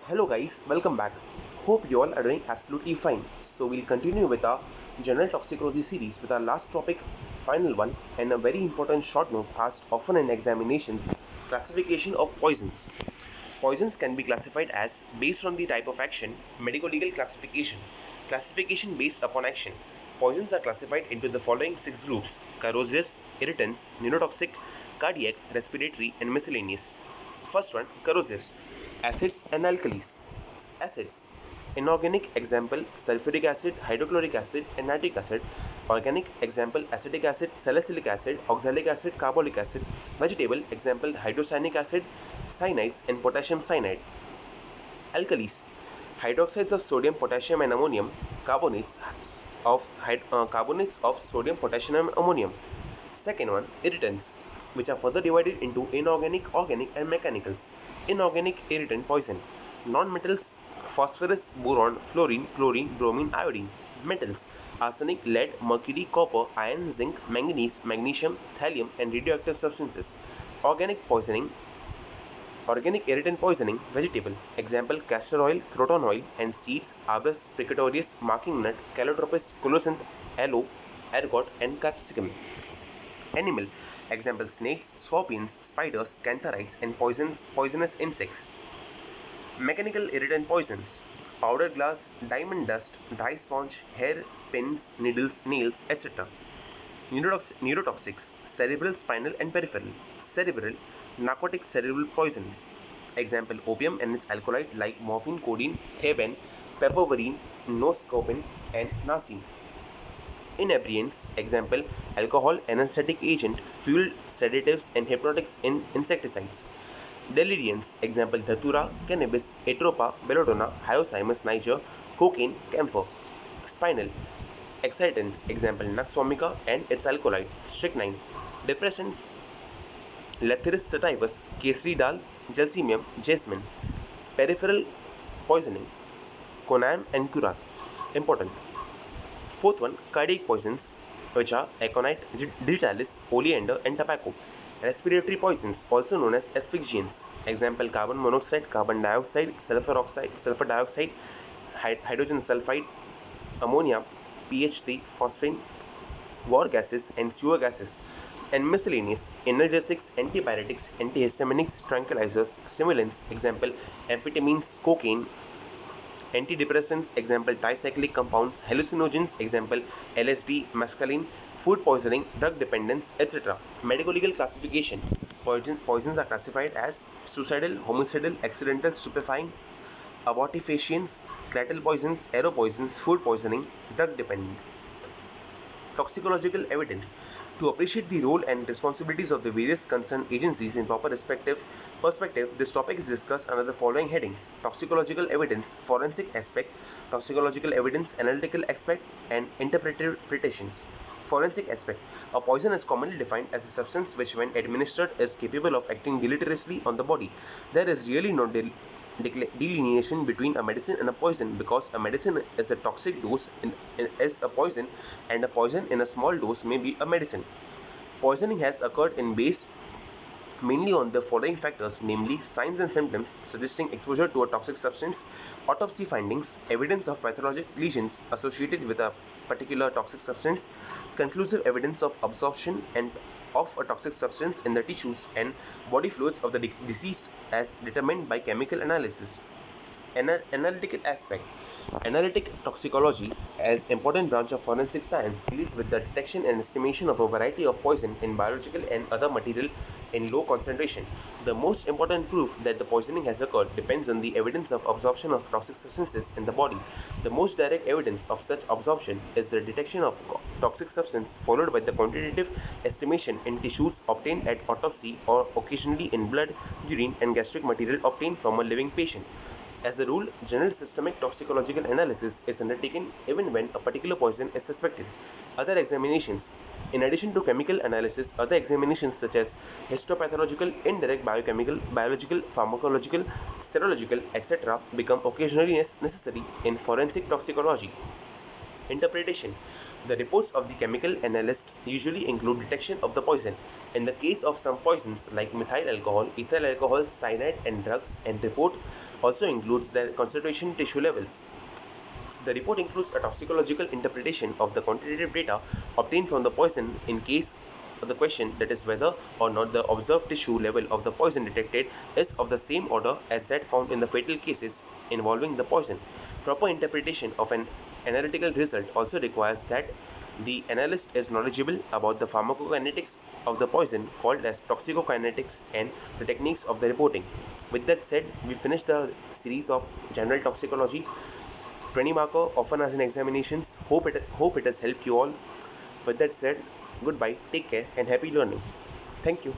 Hello guys, welcome back. Hope you all are doing absolutely fine. So we'll continue with our general toxicology series with our last topic, final one, and a very important short note asked often in examinations, classification of poisons. Poisons can be classified as based on the type of action, medico-legal classification, classification based upon action. Poisons are classified into the following six groups: corrosives, irritants, neurotoxic, cardiac, respiratory, and miscellaneous. First one, corrosives, acids and alkalis. Acids: inorganic, example sulfuric acid, hydrochloric acid, and nitric acid. Organic, example acetic acid, salicylic acid, oxalic acid, carbolic acid. Vegetable, example hydrocyanic acid, cyanides, and potassium cyanide. Alkalis: hydroxides of sodium, potassium, and ammonium. Carbonates carbonates of sodium, potassium, and ammonium. Second one, irritants, which are further divided into inorganic, organic, and mechanicals. Inorganic irritant poison: non-metals, phosphorus, boron, fluorine, chlorine, bromine, iodine. Metals: arsenic, lead, mercury, copper, iron, zinc, manganese, magnesium, thallium, and radioactive substances. Organic poisoning, organic irritant poisoning. Vegetable, example castor oil, croton oil, and seeds: Arbutus precatorius, marking nut, calotropis, colocynth, aloe, ergot, and capsicum. Animal, example snakes, scorpions, spiders, cantharides, and poisonous insects. Mechanical irritant poisons: powder glass, diamond dust, dry sponge, hair pins, needles, nails, etc. Neurotoxics: cerebral, spinal, and peripheral. Cerebral: narcotic cerebral poisons. Example opium and its alkaloid like morphine, codeine, thebaine, piperine, noscopin, and narcine. Inebriants, example alcohol, anesthetic agent, fuel, sedatives, and hypnotics in insecticides. Deliriants, example datura, cannabis, atropa, belladonna, hyoscyamus niger, cocaine, camphor. Spinal excitants, example nux vomica and its alkaloid, strychnine. Depressants: Lathyrus sativus, kesari dal, gelsemium, jasmine. Peripheral poisoning: conam and curare. Important. Fourth one, cardiac poisons, which are aconite, digitalis, oleander, and tobacco. Respiratory poisons, also known as asphyxiants. Example carbon monoxide, carbon dioxide, sulfur oxide, sulfur dioxide, hydrogen sulfide, ammonia, PH3, phosphine, war gases, and sewer gases. And miscellaneous: analgesics, antipyretics, antihistaminics, tranquilizers, stimulants. Example amphetamines, cocaine. Antidepressants, example tricyclic compounds. Hallucinogens, example LSD, mescaline. Food poisoning, drug dependence, etc. Medico-legal classification: poisons are classified as suicidal, homicidal, accidental, stupefying, abortifacients, clattal poisons, aero poisons, food poisoning, drug dependent. Toxicological evidence: to appreciate the role and responsibilities of the various concerned agencies in proper perspective, this topic is discussed under the following headings: toxicological evidence, forensic aspect, toxicological evidence, analytical aspect, and interpretations. Forensic aspect: a poison is commonly defined as a substance which, when administered, is capable of acting deleteriously on the body. There is really no delineation between a medicine and a poison, because a medicine is a toxic dose is a poison, and a poison in a small dose may be a medicine. Poisoning has occurred in base mainly on the following factors, namely signs and symptoms suggesting exposure to a toxic substance, autopsy findings, evidence of pathologic lesions associated with a particular toxic substance, conclusive evidence of absorption and of a toxic substance in the tissues and body fluids of the deceased as determined by chemical analysis. Analytical aspect: analytic toxicology, as important branch of forensic science, deals with the detection and estimation of a variety of poison in biological and other material in low concentration. The most important proof that the poisoning has occurred depends on the evidence of absorption of toxic substances in the body. The most direct evidence of such absorption is the detection of toxic substance, followed by the quantitative estimation in tissues obtained at autopsy, or occasionally in blood, urine, and gastric material obtained from a living patient. As a rule, general systemic toxicological analysis is undertaken even when a particular poison is suspected. Other examinations: in addition to chemical analysis, other examinations such as histopathological, indirect biochemical, biological, pharmacological, serological, etc. become occasionally necessary in forensic toxicology. Interpretation: the reports of the chemical analyst usually include detection of the poison. In the case of some poisons like methyl alcohol, ethyl alcohol, cyanide, and drugs, and report also includes the concentration tissue levels. The report includes a toxicological interpretation of the quantitative data obtained from the poison in case of the question, that is whether or not the observed tissue level of the poison detected is of the same order as that found in the fatal cases involving the poison. Proper interpretation of an analytical result also requires that the analyst is knowledgeable about the pharmacokinetics of the poison, called as toxicokinetics, and the techniques of the reporting. With that said, we finished the series of general toxicology 20 marker often as in examinations. Hope it has helped you all. With that said, goodbye, take care, and happy learning. Thank you.